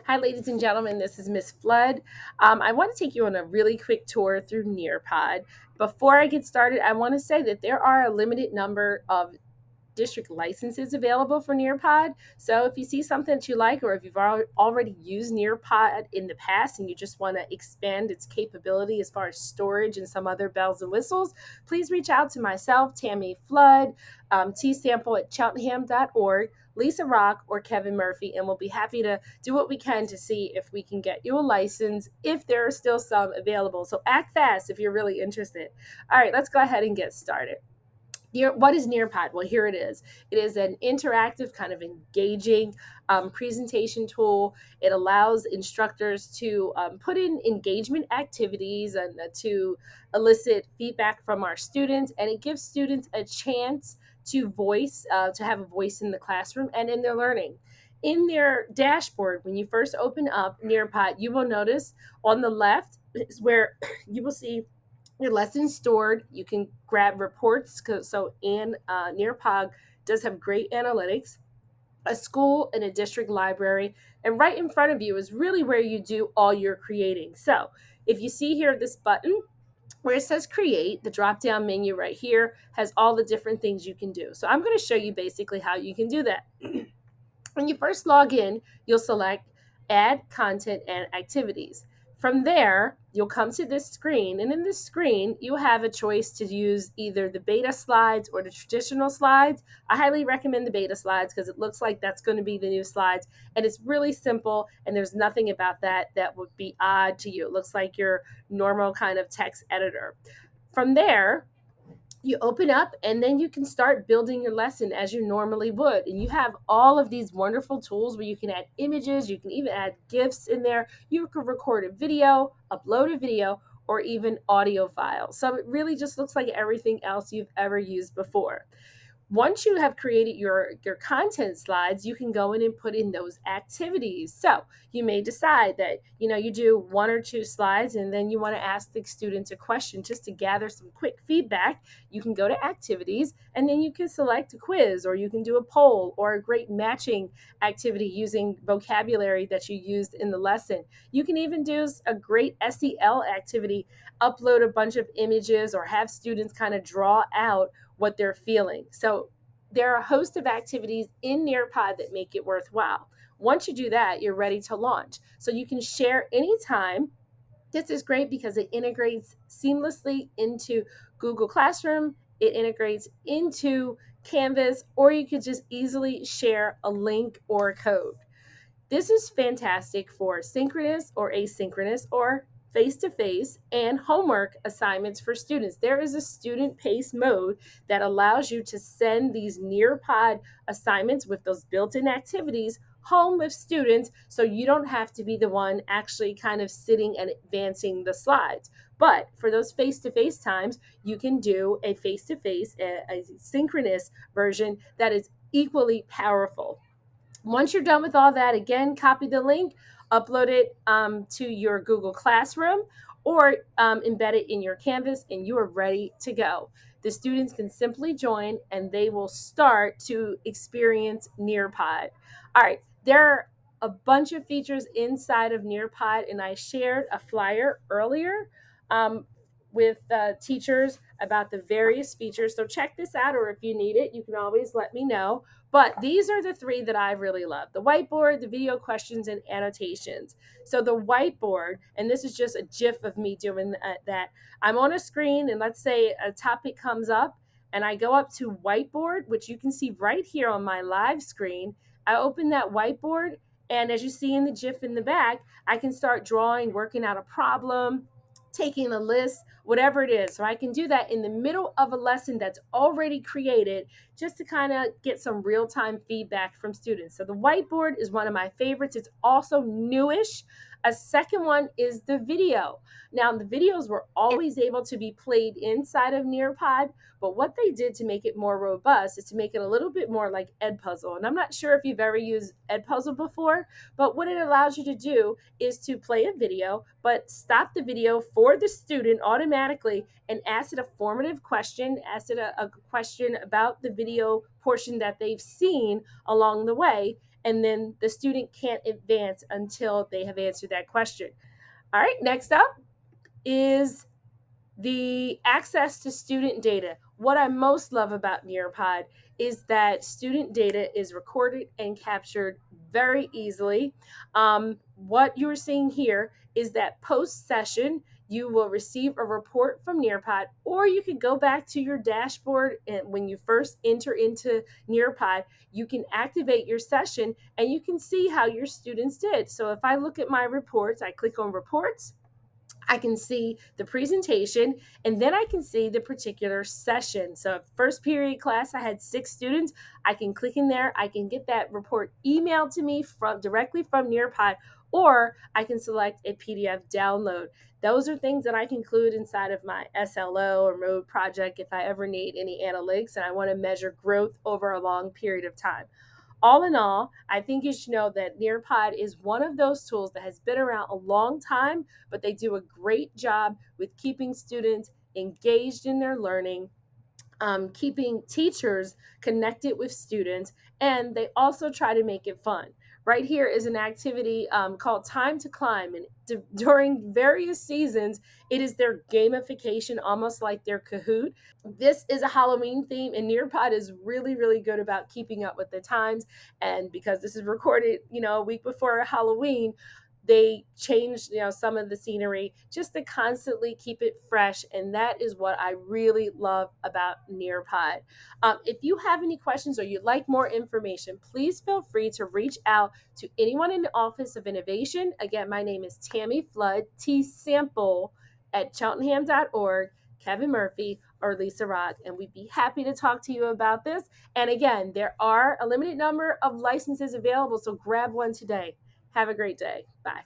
Hi, ladies and gentlemen. This is Miss Flood. I want to take you on a really quick tour through Nearpod. Before I get started, I want to say that there are a limited number of district licenses available for Nearpod. So if you see something that you like, or if you've already used Nearpod in the past and you just want to expand its capability as far as storage and some other bells and whistles, please reach out to myself, Tammy Flood, tsample at cheltenham.org, Lisa Rock, or Kevin Murphy, and we'll be happy to do what we can to see if we can get you a license if there are still some available. So act fast if you're really interested. All right, let's go ahead and get started. What is Nearpod? Well, here it is. It is an interactive, kind of engaging presentation tool. It allows instructors to put in engagement activities and to elicit feedback from our students, and it gives students a chance to have a voice in the classroom and in their learning. In their dashboard, when you first open up Nearpod, you will notice on the left is where you will see your lessons stored. You can grab reports. So, Nearpod does have great analytics, a school and a district library, and right in front of you is really where you do all your creating. So, if you see here this button where it says create, the drop down menu right here has all the different things you can do. So, I'm going to show you basically how you can do that. When you first log in, you'll select Add Content and Activities. From there, you'll come to this screen, and in this screen, you have a choice to use either the beta slides or the traditional slides. I highly recommend the beta slides because it looks like that's going to be the new slides, and it's really simple, and there's nothing about that that would be odd to you. It looks like your normal kind of text editor. From there, you open up and then you can start building your lesson as you normally would. And you have all of these wonderful tools where you can add images, you can even add GIFs in there. You can record a video, upload a video, or even audio files. So it really just looks like everything else you've ever used before. Once you have created your content slides, you can go in and put in those activities. So you may decide that you do one or two slides and then you want to ask the students a question just to gather some quick feedback. You can go to activities and then you can select a quiz, or you can do a poll or a great matching activity using vocabulary that you used in the lesson. You can even do a great SEL activity, upload a bunch of images or have students kind of draw out what they're feeling. So there are a host of activities in Nearpod that make it worthwhile. Once you do that, you're ready to launch. So you can share anytime. This is great because it integrates seamlessly into Google Classroom. It integrates into Canvas, or you could just easily share a link or a code. This is fantastic for synchronous or asynchronous or face-to-face and homework assignments for students. There is a student pace mode that allows you to send these Nearpod assignments with those built-in activities home with students, so you don't have to be the one actually kind of sitting and advancing the slides. But for those face-to-face times, you can do a face-to-face, a synchronous version that is equally powerful. Once you're done with all that, again, copy the link, upload it to your Google Classroom, or embed it in your Canvas, and you are ready to go. The students can simply join and they will start to experience Nearpod. All right, there are a bunch of features inside of Nearpod, and I shared a flyer earlier with teachers about the various features. So check this out, or if you need it, you can always let me know. But these are the three that I really love: the whiteboard, the video questions, and annotations. So the whiteboard, and this is just a GIF of me doing that. I'm on a screen, and let's say a topic comes up, and I go up to whiteboard, which you can see right here on my live screen. I open that whiteboard, and as you see in the GIF in the back, I can start drawing, working out a problem, taking a list, whatever it is. So I can do that in the middle of a lesson that's already created, just to kind of get some real-time feedback from students. So the whiteboard is one of my favorites. It's also newish. A second one is the video. Now, the videos were always able to be played inside of Nearpod, but what they did to make it more robust is to make it a little bit more like Edpuzzle. And I'm not sure if you've ever used Edpuzzle before, but what it allows you to do is to play a video, but stop the video for the student automatically and ask it a formative question, ask it a question about the video portion that they've seen along the way, and then the student can't advance until they have answered that question. All right, next up is the access to student data. What I most love about Nearpod is that student data is recorded and captured very easily. What you're seeing here is that post session, you will receive a report from Nearpod, or you can go back to your dashboard. And when you first enter into Nearpod, you can activate your session and you can see how your students did. So if I look at my reports, I click on reports, I can see the presentation, and then I can see the particular session. So, first period class, I had 6 students. I can click in there. I can get that report emailed to me from directly from Nearpod, or I can select a PDF download. Those are things that I can include inside of my SLO or mode project if I ever need any analytics and I want to measure growth over a long period of time. All in all, I think you should know that Nearpod is one of those tools that has been around a long time, but they do a great job with keeping students engaged in their learning, keeping teachers connected with students, and they also try to make it fun. Right here is an activity called Time to Climb, and during various seasons, it is their gamification, almost like their Kahoot. This is a Halloween theme, and Nearpod is really, really good about keeping up with the times. And because this is recorded, a week before Halloween, they changed, some of the scenery just to constantly keep it fresh. And that is what I really love about Nearpod. If you have any questions or you'd like more information, please feel free to reach out to anyone in the Office of Innovation. Again, my name is Tammy Flood, T Sample at cheltenham.org, Kevin Murphy, or Lisa Rock, and we'd be happy to talk to you about this. And again, there are a limited number of licenses available, so grab one today. Have a great day. Bye.